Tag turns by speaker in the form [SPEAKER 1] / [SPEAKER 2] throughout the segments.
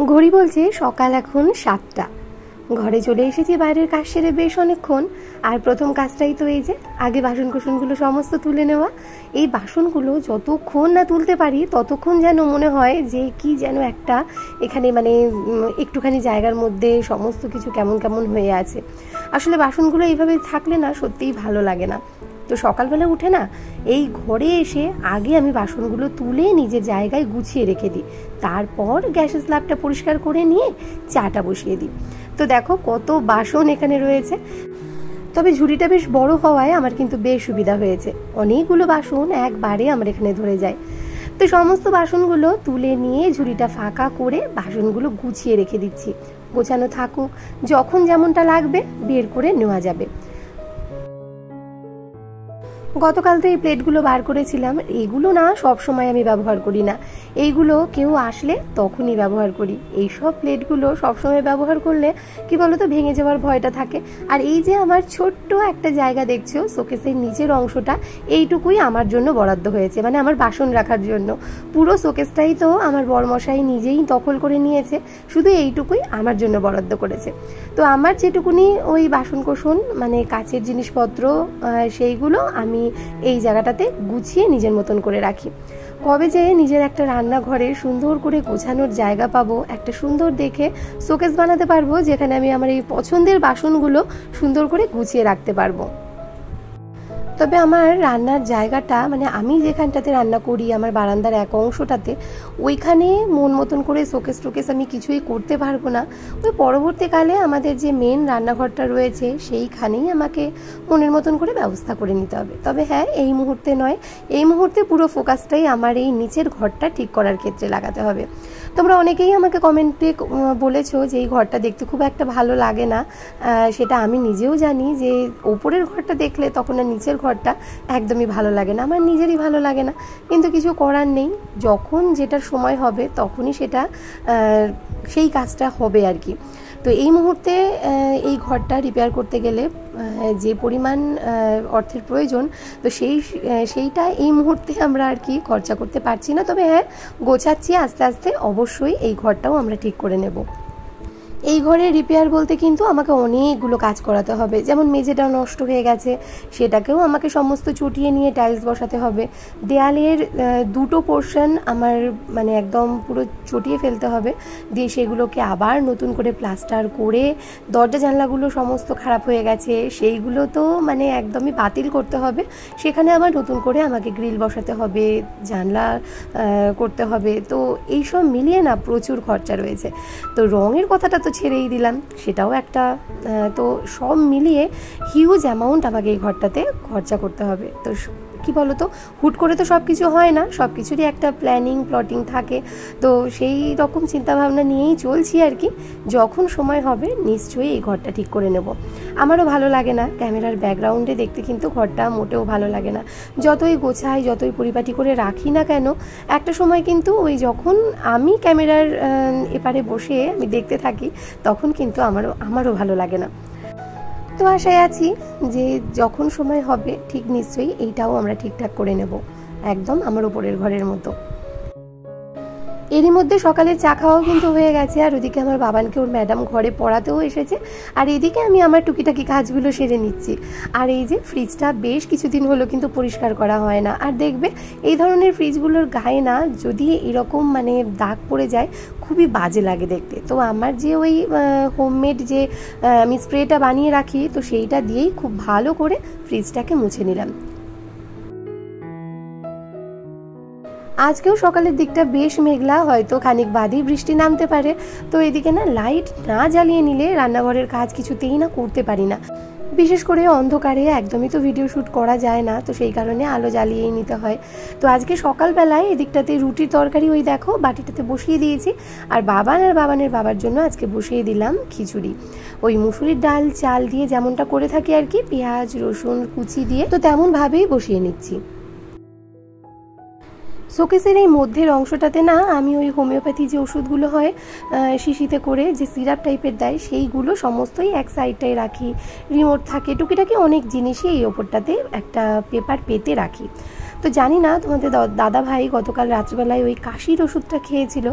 [SPEAKER 1] ঘড়ি বলছে সকাল এখন 7টা। ঘরে চলে এসেছি বাইরের কাজ সেরে বেশ অনেকক্ষণ। আর প্রথম কাজটাই তো এই যে আগে বাসনকোসনগুলো সমস্ত তুলে নেওয়া। এই বাসনগুলো যতক্ষণ না তুলতে পারি ততক্ষণ যেন মনে হয় যে কি যেন একটা এখানে মানে একটুখানি জায়গার মধ্যে সমস্ত কিছু কেমন কেমন হয়ে আছে। আসলে বাসনগুলো এইভাবে থাকলে না সত্যিই ভালো লাগে না। তো সকালবেলা উঠে না এই ঘরে এসে আগে আমি বাসনগুলো তুলে নিজের জায়গায় গুছিয়ে রেখে দিই, তারপর গ্যাসের স্ল্যাবটা পরিষ্কার করে নিয়ে চাটা বসিয়ে দিই। তো দেখো কত বাসন এখানে রয়েছে। তবে ঝুড়িটা বেশ বড় হওয়ায় আমার কিন্তু বেশ সুবিধা হয়েছে, অনেকগুলো বাসন একবারে আমার এখানে ধরে যায়। তো সমস্ত বাসনগুলো তুলে নিয়ে ঝুড়িটা ফাঁকা করে বাসনগুলো গুছিয়ে রেখে দিচ্ছি। গোছানো থাকুক, যখন যেমনটা লাগবে বের করে নেওয়া যাবে। গতকাল তো এই প্লেটগুলো বার করেছিলাম, এগুলো না সব সময় আমি ব্যবহার করি না, এইগুলো কেউ আসলে তখনই ব্যবহার করি। এই সব প্লেটগুলো সবসময় ব্যবহার করলে কি বলতো ভেঙে যাওয়ার ভয়টা থাকে। আর এই যে আমার ছোট্ট একটা জায়গা দেখছো শোকেসের নিচের অংশটা, এইটুকুই আমার জন্য বরাদ্দ হয়েছে, মানে আমার বাসন রাখার জন্য। পুরো শোকেসটাই তো আমার বড়মশাই নিজেই দখল করে নিয়েছে, শুধু এইটুকুই আমার জন্য বরাদ্দ করেছে। তো আমার যেটুকুনি ওই বাসনকোসন মানে কাচের জিনিসপত্র সেইগুলো আমি এই জায়গাটাতে গুছিয়ে নিজের মতন করে রাখি। কবে যে নিজের একটা রান্নাঘরে সুন্দর করে গোছানোর জায়গা পাবো, একটা সুন্দর দেখে শোকেস বানাতে পারবো যেখানে আমি আমার এই পছন্দের বাসনগুলো সুন্দর করে গুছিয়ে রাখতে পারবো। তবে আমার রান্নার জায়গাটা মানে আমি যেখানটাতে রান্না করি আমার বারান্দার এক অংশটাতে, ওইখানে মন মতন করে শোকেস টোকেস আমি কিছুই করতে পারবো না। ওই পরবর্তীকালে আমাদের যে মেন রান্নাঘরটা রয়েছে সেইখানেই আমাকে মনের মতন করে ব্যবস্থা করে নিতে হবে। তবে হ্যাঁ, এই মুহূর্তে নয়, এই মুহূর্তে পুরো ফোকাসটাই আমার এই নিচের ঘরটা ঠিক করার ক্ষেত্রে লাগাতে হবে। তোমরা অনেকেই আমাকে কমেন্টে বলেছো যে এই ঘরটা দেখতে খুব একটা ভালো লাগে না। সেটা আমি নিজেও জানি যে ওপরের ঘরটা দেখলে তখন আর নিচের ঘরটা একদমই ভালো লাগে না, আমার নিজেরই ভালো লাগে না। কিন্তু কিছু করার নেই, যখন যেটার সময় হবে তখনই সেটা সেই কাজটা হবে আর কি। তো এই মুহূর্তে এই ঘরটা রিপেয়ার করতে গেলে যে পরিমাণ অর্থের প্রয়োজন, তো সেইটা এই মুহূর্তে আমরা আর কি খরচা করতে পারছি না। তবে হ্যাঁ, গোছাচ্ছি আস্তে আস্তে, অবশ্যই এই ঘরটাও আমরা ঠিক করে নেব। এই ঘরের রিপেয়ার বলতে কিন্তু আমাকে অনেকগুলো কাজ করাতে হবে। যেমন মেঝেটা নষ্ট হয়ে গেছে, সেটাকেও আমাকে সমস্ত চটিয়ে নিয়ে টাইলস বসাতে হবে। দেয়ালের দুটো পোর্শন আমার মানে একদম পুরো চটিয়ে ফেলতে হবে, দিয়ে সেগুলোকে আবার নতুন করে প্লাস্টার করে, দরজা জানলাগুলো সমস্ত খারাপ হয়ে গেছে সেইগুলো তো মানে একদমই বাতিল করতে হবে। সেখানে আবার নতুন করে আমাকে গ্রিল বসাতে হবে, জানলা করতে হবে। তো এইসব মিলিয়ে না প্রচুর খরচা রয়েছে। তো রঙের কথাটা তো ছেড়েই দিলাম, সেটাও একটা। তো সব মিলিয়ে হিউজ অ্যামাউন্ট আমাকে এই ঘরটাতে খরচা করতে হবে। তো কি বলো তো, হুট করে তো সব কিছু হয় না, সব কিছুরই একটা প্ল্যাটিং থাকে। তো সেই রকম চিন্তাভাবনা নিয়েই চলছি আর কি। যখন সময় হবে নিশ্চয়ই এই ঘরটা ঠিক করে নেব। আমারও ভালো লাগে না ক্যামেরার ব্যাকগ্রাউন্ডে দেখতে, কিন্তু ঘরটা মোটেও ভালো লাগে না। যতই গোছাই, যতই পরিপাটি করে রাখি না কেন, একটা সময় কিন্তু ওই যখন আমি ক্যামেরার এপারে বসে আমি দেখতে থাকি তখন কিন্তু আমারও ভালো লাগে না। তো আশায় আছি যে যখন সময় হবে ঠিক নিশ্চয়ই এইটাও আমরা ঠিকঠাক করে নেব, একদম আমার উপরের ঘরের মতো। এরই মধ্যে সকালের চা খাওয়াও কিন্তু হয়ে গেছে, আর ওদিকে আমার বাবানকে ওর ম্যাডাম ঘরে পড়াতেও এসেছে, আর এদিকে আমি আমার টুকিটাকি কাজগুলো সেরে নিচ্ছি। আর এই যে ফ্রিজটা বেশ কিছুদিন হলো কিন্তু পরিষ্কার করা হয় না। আর দেখবে এই ধরনের ফ্রিজগুলোর গায়ে না যদি এরকম মানে দাগ পড়ে যায় খুবই বাজে লাগে দেখতে। তো আমার যে ওই হোমমেড যে আমি স্প্রেটা বানিয়ে রাখি, তো সেইটা দিয়েই খুব ভালো করে ফ্রিজটাকে মুছে নিলাম। আজকেও সকালের দিকটা বেশ মেঘলা, হয়তো খানিক বাদেই বৃষ্টি নামতে পারে। তো এদিকে না লাইট না জ্বালিয়ে নিলে রান্নাঘরের কাজ কিছুতেই না করতে পারি না। বিশেষ করে অন্ধকারে একদমই তো ভিডিও শ্যুট করা যায় না, তো সেই কারণে আলো জ্বালিয়েই নিতে হয়। তো আজকে সকালবেলায় এদিকটাতে রুটির তরকারি ওই দেখো বাটিটাতে বসিয়ে দিয়েছি, আর বাবানের বাবার জন্য আজকে বসিয়ে দিলাম খিচুড়ি। ওই মুসুরির ডাল চাল দিয়ে যেমনটা করে থাকি আর কি, পেঁয়াজ রসুন কুচি দিয়ে, তো তেমনভাবেই বসিয়ে নিচ্ছি। শোকেসের এই মধ্যের অংশটাতে না আমি ওই হোমিওপ্যাথি যে ওষুধগুলো হয় শিশিতে করে যে সিরাপ টাইপের দেয়, সেইগুলো সমস্তই এক সাইডটায় রাখি। রিমোট থাকে, টুকিটাকি অনেক জিনিসই এই ওপরটাতে একটা পেপার পেতে রাখি। তো জানি না তোমাদের দাদা ভাই গতকাল রাত্রিবেলায় ওই কাশির ওষুধটা খেয়েছিল,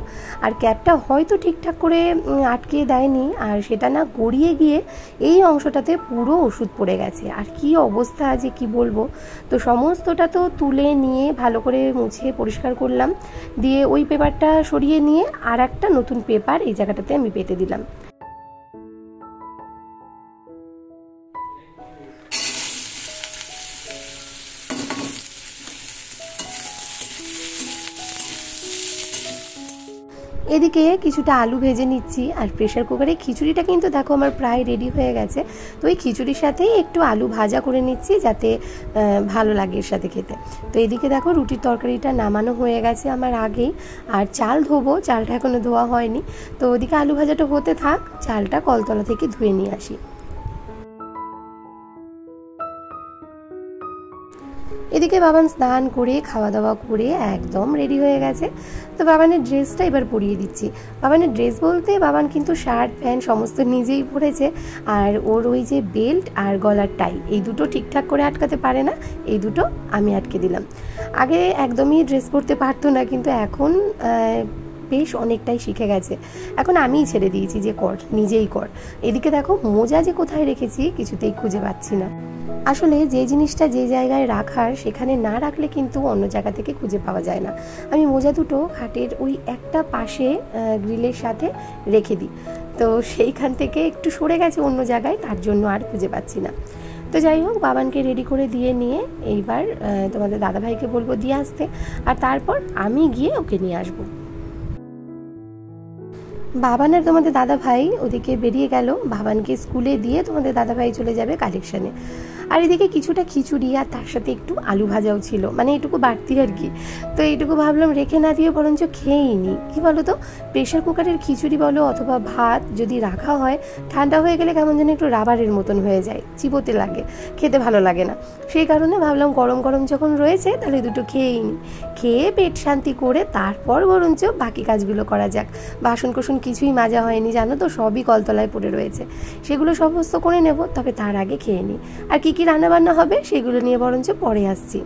[SPEAKER 1] আর ক্যাপটা হয়তো ঠিকঠাক করে আটকে দেয়নি, আর সেটা না গড়িয়ে গিয়ে এই অংশটাতে পুরো ওষুধ পড়ে গেছে। আর কি অবস্থা যে কি বলবো। তো সমস্তটা তো তুলে নিয়ে ভালো করে মুছে পরিষ্কার করলাম, দিয়ে ওই পেপারটা সরিয়ে নিয়ে আর একটা নতুন পেপার এই জায়গাটাতে আমি পেতে দিলাম। এদিকে কিছুটা আলু ভেজে নিচ্ছি, আর প্রেশার কুকারে খিচুড়িটা কিন্তু দেখো আমার প্রায় রেডি হয়ে গেছে। তো এই খিচুড়ির সাথেই একটু আলু ভাজা করে নিচ্ছি যাতে ভালো লাগে এর সাথে খেতে। তো এদিকে দেখো রুটির তরকারিটা নামানো হয়ে গেছে আমার আগেই, আর চাল ধোবো, চালটা এখনো ধোয়া হয়নি। তো ওদিকে আলু ভাজাটা হতে থাক, চালটা কলতলা থেকে ধুয়ে নিয়ে আসি। এদিকে বাবান স্নান করে খাওয়া দাওয়া করে একদম রেডি হয়ে গেছে। তো বাবানের ড্রেসটা এবার পরিয়ে দিচ্ছি। বাবানের ড্রেস বলতে বাবান কিন্তু শার্ট প্যান্ট সমস্ত নিজেই পরেছে, আর ওর ওই যে বেল্ট আর গলার টাই এই দুটো ঠিকঠাক করে আটকাতে পারে না, এই দুটো আমি আটকে দিলাম। আগে একদমই ড্রেস পরতে পারতো না, কিন্তু এখন বেশ অনেকটাই শিখে গেছে। এখন আমিই ছেড়ে দিয়েছি যে কর, নিজেই কর। এদিকে দেখো মোজা যে কোথায় রেখেছি কিছুতেই খুঁজে পাচ্ছি না। আসলে যে জিনিসটা যে জায়গায় রাখার সেখানে না রাখলে কিন্তু অন্য জায়গা থেকে খুঁজে পাওয়া যায় না। আমি মোজা দুটো খাটের ওই একটা পাশে গ্রিলের সাথে রেখে দিই, তো সেইখান থেকে একটু সরে গেছে অন্য জায়গায়, তার জন্য আর খুঁজে পাচ্ছি না। তো যাই হোক, বাবানকে রেডি করে দিয়ে নিয়ে এইবার তোমাদের দাদাভাইকে বলবো দিয়ে আসতে, আর তারপর আমি গিয়ে ওকে নিয়ে আসবো। বাবান আর তোমাদের দাদাভাই ওদিকে বেরিয়ে গেল, বাবানকে স্কুলে দিয়ে তোমাদের দাদাভাই চলে যাবে কালেকশানে। আর এদিকে কিছুটা খিচুড়ি আর তার সাথে একটু আলু ভাজাও ছিল, মানে এইটুকু বাড়তি আর কি। তো এইটুকু ভাবলাম রেখে না দিয়ে বরঞ্চ খেয়েই নিই। কী বলো তো, প্রেশার কুকারের খিচুড়ি বলো অথবা ভাত যদি রাখা হয় ঠান্ডা হয়ে গেলে কেমন যেন একটু রাবারের মতন হয়ে যায়, চিবোতে লাগে, খেতে ভালো লাগে না। সেই কারণে ভাবলাম গরম গরম যখন রয়েছে তাহলে দুটো খেয়েই নিই, খেয়ে পেট শান্তি করে তারপর বরঞ্চ বাকি কাজগুলো করা যাক। বাসন কোসন কিছুই মাজা হয়নি জানো তো, সবই কলতলায় পড়ে রয়েছে, সেগুলো সমস্ত করে নেব, তবে তার আগে খেয়ে নিই। আর কি কি রান্না বান্না হবে সেগুলো নিয়ে বরঞ্চ পরে আসছি।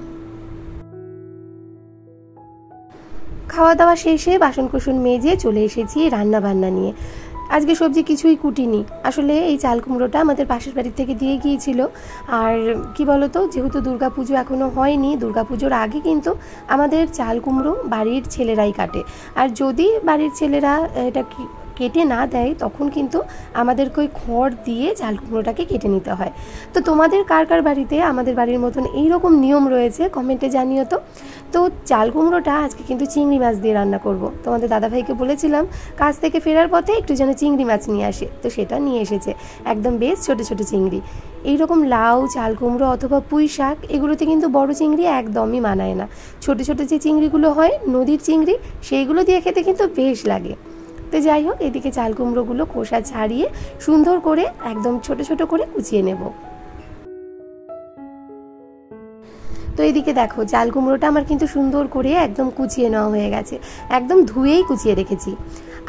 [SPEAKER 1] খাওয়া দাওয়া শেষে বাসন কোসন মেজে চলে এসেছি রান্না বান্না নিয়ে। আজকে সবজি কিছুই কুটিনি, আসলে এই চাল কুমড়োটা আমাদের পাশের বাড়ির থেকে দিয়ে গিয়েছিল। আর কি বলতো, যেহেতু দুর্গাপুজো এখনও হয়নি, দুর্গাপুজোর আগে কিন্তু আমাদের চাল কুমড়ো বাড়ির ছেলেরাই কাটে, আর যদি বাড়ির ছেলেরা এটা কেটে না দেয় তখন কিন্তু আমাদেরকে ওই খড় দিয়ে চাল কুমড়োটাকে কেটে নিতে হয়। তো তোমাদের কার কার বাড়িতে আমাদের বাড়ির মতন এইরকম নিয়ম রয়েছে কমেন্টে জানিও তো। তো চাল কুমড়োটা আজকে কিন্তু চিংড়ি মাছ দিয়ে রান্না করব। তোমাদের দাদাভাইকে বলেছিলাম কাজ থেকে ফেরার পথে একটু যেন চিংড়ি মাছ নিয়ে আসে, তো সেটা নিয়ে এসেছে, একদম বেশ ছোট ছোট চিংড়ি। এইরকম লাউ, চাল কুমড়ো অথবা পুঁই শাক এগুলোতে কিন্তু বড় চিংড়ি একদমই মানায় না। ছোট ছোট যে চিংড়িগুলো হয় নদীর চিংড়ি, সেইগুলো দিয়ে খেতে কিন্তু বেশ লাগে। তো যাই হোক, এদিকে চাল কুমড়োগুলো খোসা ছাড়িয়ে সুন্দর করে একদম ছোট ছোট করে কুচিয়ে নেব। তো এদিকে দেখো চাল কুমড়োটা আমার কিন্তু সুন্দর করে একদম কুচিয়ে নেওয়া হয়ে গেছে, একদম ধুয়েই কুচিয়ে রেখেছি।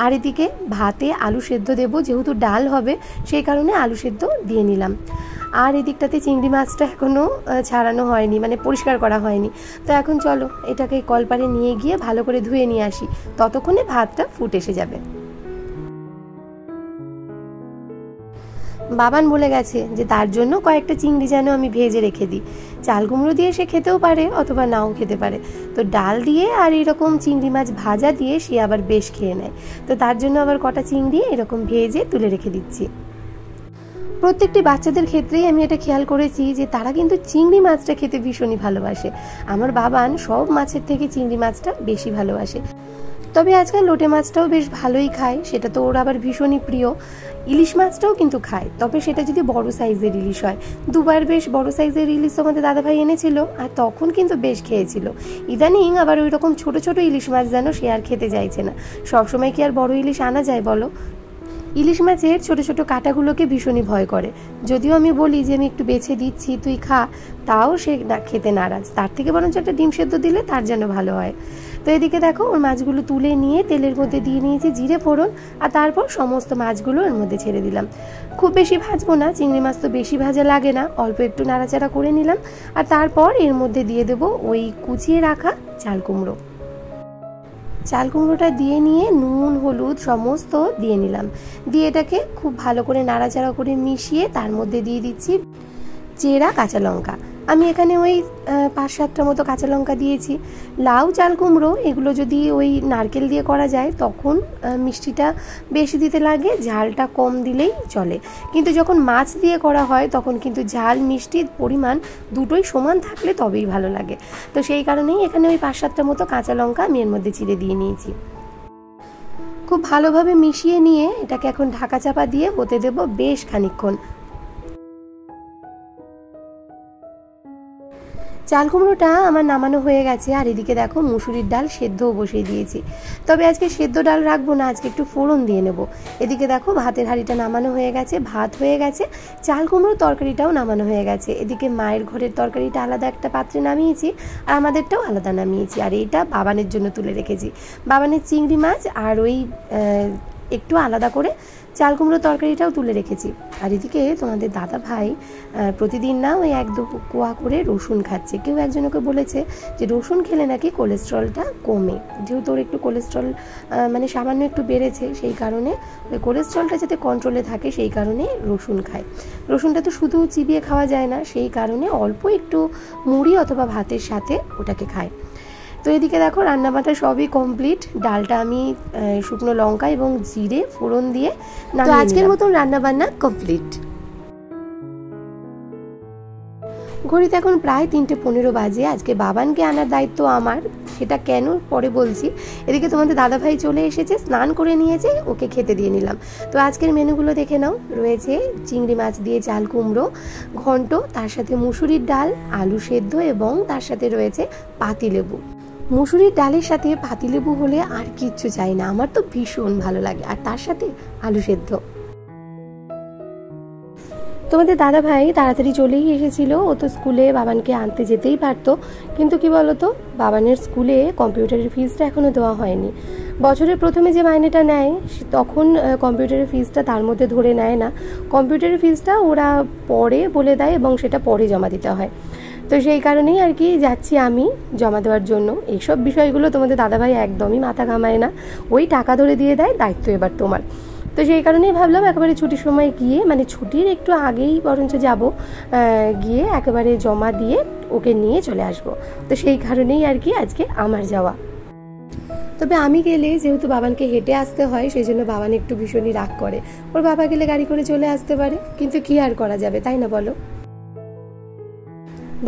[SPEAKER 1] আর এদিকে ভাতে আলু সেদ্ধ দেবো, যেহেতু ডাল হবে সেই কারণে আলু সেদ্ধ দিয়ে নিলাম। আর এদিকটাতে চিংড়ি মাছটা এখনও ছাড়ানো হয়নি, মানে পরিষ্কার করা হয়নি। তো এখন চলো এটাকে কলপারে নিয়ে গিয়ে ভালো করে ধুয়ে নিয়ে আসি, ততক্ষণে ভাতটা ফুটে এসে যাবে। বাবান বলে গেছে যে তার জন্য কয়েকটা চিংড়ি যেন আমি ভেজে রেখে দিই, চাল কুমড়ো দিয়ে সে খেতেও পারে অথবা নাও খেতে পারে। তো ডাল দিয়ে আর এরকম চিংড়ি মাছ ভাজা দিয়ে সে আবার বেশ খেয়ে নেয়, তো তার জন্য আবার কটা চিংড়ি এরকম ভেজে তুলে রেখে দিচ্ছি। প্রত্যেকটি বাচ্চাদের ক্ষেত্রেই আমি এটা খেয়াল করেছি যে তারা কিন্তু চিংড়ি মাছটা খেতে ভীষণই ভালোবাসে। আমার বাবান সব মাছের থেকে চিংড়ি মাছটা বেশি ভালোবাসে, তবে আজকাল লোটে মাছটাও বেশ ভালোই খায়, সেটা তো ওর আবার ভীষণই প্রিয়। ইলিশ মাছটাও কিন্তু খায়, তবে সেটা যদি বড় সাইজের ইলিশ হয়। দুবার বেশ বড় সাইজের ইলিশ আমাদের দাদাভাই এনেছিল, আর তখন কিন্তু বেশ খেয়েছিল। ইদানিং আবার ওই রকম ছোট ছোট ইলিশ মাছ যেন সে আর খেতে চাইছে না। সবসময় কি আর বড় ইলিশ আনা যায় বলো? ইলিশ মাছের ছোট ছোট কাঁটাগুলোকে ভীষণই ভয় করে, যদিও আমি বলি যে আমি একটু বেছে দিচ্ছি তুই খা, তাও সে খেতে নারাজ। তার থেকে বরঞ্চ একটা ডিম সেদ্ধ দিলে তার যেন ভালো হয়। তো এদিকে দেখো ওর মাছগুলো তুলে নিয়ে তেলের মধ্যে দিয়ে নিয়েছি জিরে ফোড়ন, আর তারপর সমস্ত মাছগুলো এর মধ্যে ছেড়ে দিলাম। খুব বেশি ভাজবো না, চিংড়ি মাছ তো বেশি ভাজা লাগে না, অল্প একটু নাড়াচাড়া করে নিলাম। আর তারপর এর মধ্যে দিয়ে দেবো ওই কুচিয়ে রাখা চাল কুমড়ো। চাল কুমড়োটা দিয়ে নিয়ে নুন হলুদ সমস্ত দিয়ে নিলাম, দিয়ে এটাকে খুব ভালো করে নাড়াচাড়া করে মিশিয়ে তার মধ্যে দিয়ে দিচ্ছি চেরা কাঁচা লঙ্কা। আমি এখানে ওই 5-7টা মতো কাঁচা লঙ্কা দিয়েছি। লাউ চাল কুমড়ো এগুলো যদি ওই নারকেল দিয়ে করা যায় তখন মিষ্টিটা বেশি দিতে লাগে, ঝালটা কম দিলেই চলে। কিন্তু যখন মাছ দিয়ে করা হয় তখন কিন্তু ঝাল মিষ্টির পরিমাণ দুটোই সমান থাকলে তবেই ভালো লাগে। তো সেই কারণেই এখানে ওই 5-7টা মতো কাঁচা লঙ্কা আমি এর মধ্যে চিড়ে দিয়ে নিয়েছি। খুব ভালোভাবে মিশিয়ে নিয়ে এটাকে এখন ঢাকা চাপা দিয়ে হতে দেব বেশ খানিকক্ষণ। চাল কুমড়োটা আমার নামানো হয়ে গেছে, আর এদিকে দেখো মুসুরির ডাল সেদ্ধও বসিয়ে দিয়েছি। তবে আজকে সেদ্ধ ডাল রাখবো না, আজকে একটু ফোড়ন দিয়ে নেব। এদিকে দেখো ভাতের হাঁড়িটা নামানো হয়ে গেছে, ভাত হয়ে গেছে, চাল কুমড়োর তরকারিটাও নামানো হয়ে গেছে। এদিকে মায়ের ঘরের তরকারিটা আলাদা একটা পাত্রে নামিয়েছি, আর আমাদেরটাও আলাদা নামিয়েছি। আর এইটা বাবানের জন্য তুলে রেখেছি, বাবানের চিংড়ি মাছ আর ওই একটু আলাদা করে চাল কুমড়ো তরকারিটাও তুলে রেখেছি। আর এদিকে তোমাদের দাদা ভাই প্রতিদিন না ওই 1-2 কোয়া করে রসুন খাচ্ছে। কেউ একজনকে বলেছে যে রসুন খেলে নাকি কোলেস্ট্রলটা কমে, যেহেতু ওর একটু কোলেস্ট্রল মানে সামান্য একটু বেড়েছে, সেই কারণে ওই কোলেস্ট্রলটা যাতে কন্ট্রোলে থাকে সেই কারণে রসুন খায়। রসুনটা তো শুধু চিবিয়ে খাওয়া যায় না, সেই কারণে অল্প একটু মুড়ি অথবা ভাতের সাথে ওটাকে খায়। তো এদিকে দেখো রান্নাবান্না সবই কমপ্লিট। ডালটা আমি শুকনো লঙ্কা এবং জিরে ফোড়ন দিয়ে তো আজকের মতন রান্নাবান্না কমপ্লিট। ঘড়িতে এখন প্রায় 3:15 বাজে। আজকে বাবানকে আনার দায়িত্ব আমার, সেটা কেন পরে বলছি। এদিকে তোমাদের দাদাভাই চলে এসেছে, স্নান করে নিয়েছে, ওকে খেতে দিয়ে নিলাম। তো আজকের মেনুগুলো দেখে নাও। রয়েছে চিংড়ি মাছ দিয়ে চাল কুমড়ো ঘন্ট, তার সাথে মুসুরির ডাল, আলু সেদ্ধ এবং তার সাথে রয়েছে পাতিলেবু। মুসুরির ডালের সাথে পাতিলেবু হলে আর কিচ্ছু চাই না, আমার তো ভীষণ ভালো লাগে। আর তার সাথে আলু সেদ্ধ। তোমাদের দাদা ভাই তাড়াতাড়ি চলেই এসেছিল, ও তো স্কুলে বাবানকে আনতে যেতেই পারতো, কিন্তু কি বলতো বাবানের স্কুলে কম্পিউটারের ফিজটা এখনও দেওয়া হয়নি। বছরের প্রথমে যে মাইনেটা নেয় তখন কম্পিউটারের ফিজটা তার মধ্যে ধরে নেয় না, কম্পিউটারের ফিজটা ওরা পরে বলে দেয় এবং সেটা পরে জমা দিতে হয়। তো সেই কারণেই আর কি যাচ্ছি আমি জমা দেওয়ার জন্য। এইসব বিষয়গুলো তোমাদের দাদাভাই একদমই মাথা ঘামায় না, ওই টাকা ধরে দিয়ে দেয়, দায়িত্ব এবার তোমার। তো সেই কারণেই ভাবলাম একেবারে ছুটির সময় গিয়ে, মানে ছুটির একটু আগেই বরঞ্চ যাব, গিয়ে একেবারে জমা দিয়ে ওকে নিয়ে চলে আসব। তো সেই কারণেই আর কি আজকে আমার যাওয়া। তবে আমি গেলে যেহেতু বাবানকে হেঁটে আসতে হয়, সেই জন্য বাবান একটু ভীষণই রাগ করে। ওর বাবা গেলে গাড়ি করে চলে আসতে পারে, কিন্তু কি আর করা যাবে, তাই না বলো।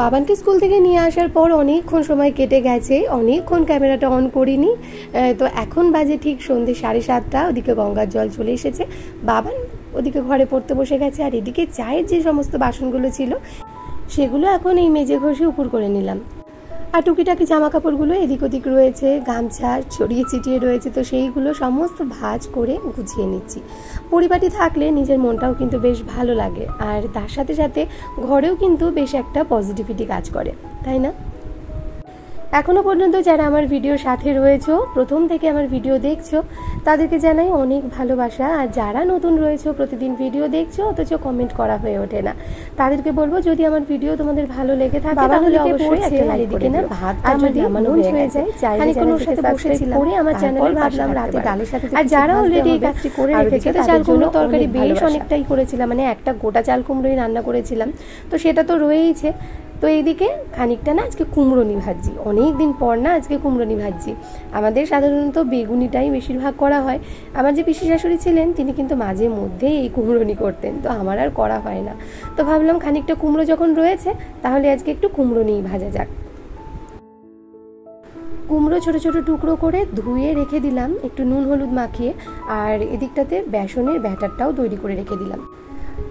[SPEAKER 1] বাবানকে স্কুল থেকে নিয়ে আসার পর অনেকক্ষণ সময় কেটে গেছে, অনেকক্ষণ ক্যামেরাটা অন করিনি। তো এখন বাজে ঠিক সন্ধ্যে 7:30। ওদিকে গঙ্গার জল চলে এসেছে, বাবান ওদিকে ঘরে পড়তে বসে গেছে। আর এদিকে চায়ের যে সমস্ত বাসনগুলো ছিল সেগুলো এখন এই মেজে ঘষে উপর করে নিলাম। আর টুকিটাকি জামা কাপড়গুলো এদিক ওদিক রয়েছে, গামছা ছড়িয়ে ছিটিয়ে রয়েছে, তো সেইগুলো সমস্ত ভাঁজ করে গুছিয়ে নিচ্ছি। পরিপাটি থাকলে নিজের মনটাও কিন্তু বেশ ভালো লাগে, আর তার সাথে সাথে ঘরেও কিন্তু বেশ একটা পজিটিভিটি কাজ করে, তাই না। এখনো পর্যন্ত যারা আমার ভিডিওর সাথে রয়েছো, প্রথম থেকে আমার ভিডিও দেখছো, তাদেরকে জানাই অনেক ভালোবাসা। আর যারা নতুন রয়েছো, প্রতিদিন ভিডিও দেখছো অথচ কমেন্ট করা হয়ে ওঠে না, তাদেরকে বলবো যদি আমার ভিডিও তোমাদের ভালো লেগে থাকে তাহলে অবশ্যই একটা লাইক করে দিও। আর যদি নামানো হয়ে যায় খানিকক্ষণ ওর সাথে বসেছিলাম করে আমার চ্যানেলে ভাবলাম রাতে ডালের সাথে, আর যারা অলরেডি এই কাজটি করে রেখেছে, তো চাল কুমড়ো তরকারি বেশ অনেকটাই করেছিলাম, মানে একটা গোটা চাল কুমড়োই রান্না করেছিলাম, তো সেটা তো রয়েইছে। তো এইদিকে খানিকটা না আজকে কুমড়োনি ভাজি, অনেক দিন পর না আজকে কুমড়োনি ভাজি। আমাদের সাধারণত বেগুনিটাই বেশিরভাগ করা হয়। আমার যে পিসি শাশুড়ি ছিলেন তিনি কিন্তু মাঝে মধ্যে এই কুমড়োনি করতেন, তো আমার আর করা হয় না। তো ভাবলাম খানিকটা কুমড়ো যখন রয়েছে তাহলে আজকে একটু কুমড়োনি ভাজা যাক। কুমড়ো ছোট ছোট টুকরো করে ধুয়ে রেখে দিলাম একটু নুন হলুদ মাখিয়ে, আর এদিকটাতে বেসনের ব্যাটারটাও তৈরি করে রেখে দিলাম।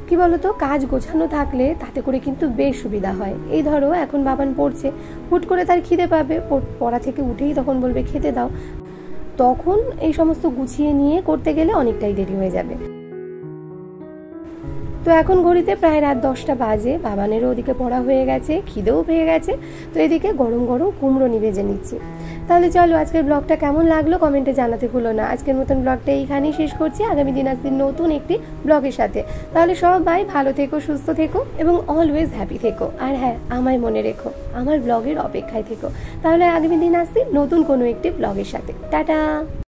[SPEAKER 1] কি বলতো, কাজ গোছানো থাকলে তাতে করে কিন্তু বেশ সুবিধা হয়। এই ধরো এখন বাবান পড়ছে, হুট করে তার খিদে পাবে, পড়া থেকে উঠেই তখন বলবে খেতে দাও, তখন এই সমস্ত গুছিয়ে নিয়ে করতে গেলে অনেকটাই দেরি হয়ে যাবে। তো এখন ঘড়িতে প্রায় রাত 10টা বাজে। বাবানেরও ওদিকে পড়া হয়ে গেছে, খিদেও পেয়ে গেছে, তো এদিকে গরম গরম কুমড়ো ভেজে নিচ্ছি। তাহলে চলো, আজকের ব্লগটা কেমন লাগলো কমেন্টে জানাতে ভুলো না। আজকের মতন ব্লগটা এইখানেই শেষ করছি, আগামী দিন আসছি নতুন একটি ব্লগের সাথে। তাহলে সবাই ভালো থেকো, সুস্থ থেকো এবং অলওয়েজ হ্যাপি থেকো। আর হ্যাঁ, আমায় মনে রেখো, আমার ব্লগের অপেক্ষায় থেকো। তাহলে আগামী দিন আসছি নতুন কোনো একটি ব্লগের সাথে। টাটা।